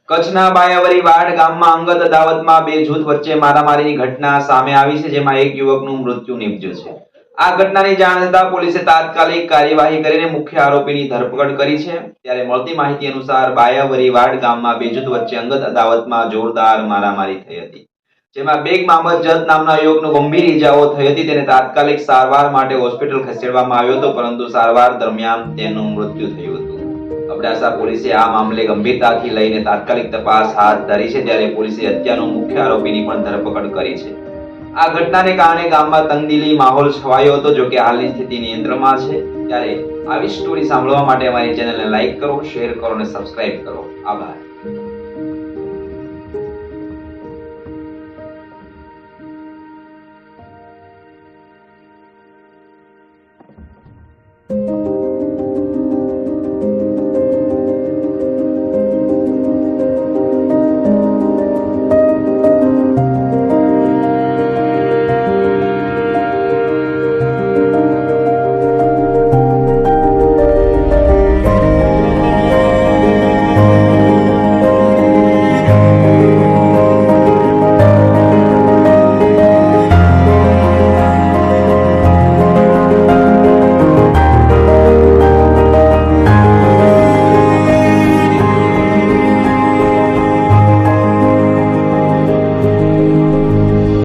કચ્છના બાયાવરી વાડ ગામમાં અંગત અદાવતમાં બે જૂથ વચ્ચે મારામારીની ઘટના સામે આવી છે, જેમાં એક યુવકનું મૃત્યુ નિપજ્યું છે. આ ઘટનાની જાણ થતાં પોલીસે તાત્કાલિક કાર્યવાહી કરીને મુખ્ય આરોપીની ધરપકડ કરી છે. ત્યારે મળતી માહિતી અનુસાર બાયાવરી વાડ ગામમાં બે જૂથ વચ્ચે અંગત અદાવતમાં જોરદાર મારામારી થઈ હતી, જેમાં બેગ મામદ જત નામના યુવકનું ગંભીર ઈજાઓ થઈ હતી. તેને તાત્કાલિક સારવાર માટે હોસ્પિટલ ખસેડવામાં આવ્યો હતો, પરંતુ સારવાર દરમિયાન તેનું મૃત્યુ થયું હતું. અબડાસા પોલીસે આ મામલે ગંભીરતાથી લઈને તાત્કાલિક તપાસ હાથ ધરી છે. ત્યારે પોલીસે હત્યાનો મુખ્ય આરોપીની પણ ધરપકડ કરી છે. આ ઘટનાને કારણે ગામમાં તંગદિલી માહોલ છવાયો હતો. જો કે હાલની સ્થિતિ નિયંત્રણમાં છે. ત્યારે આવી સ્ટોરી સાંભળવા માટે અમારી ચેનલને લાઈક કરો, શેર કરો અને સબસ્ક્રાઇબ કરો. આભાર.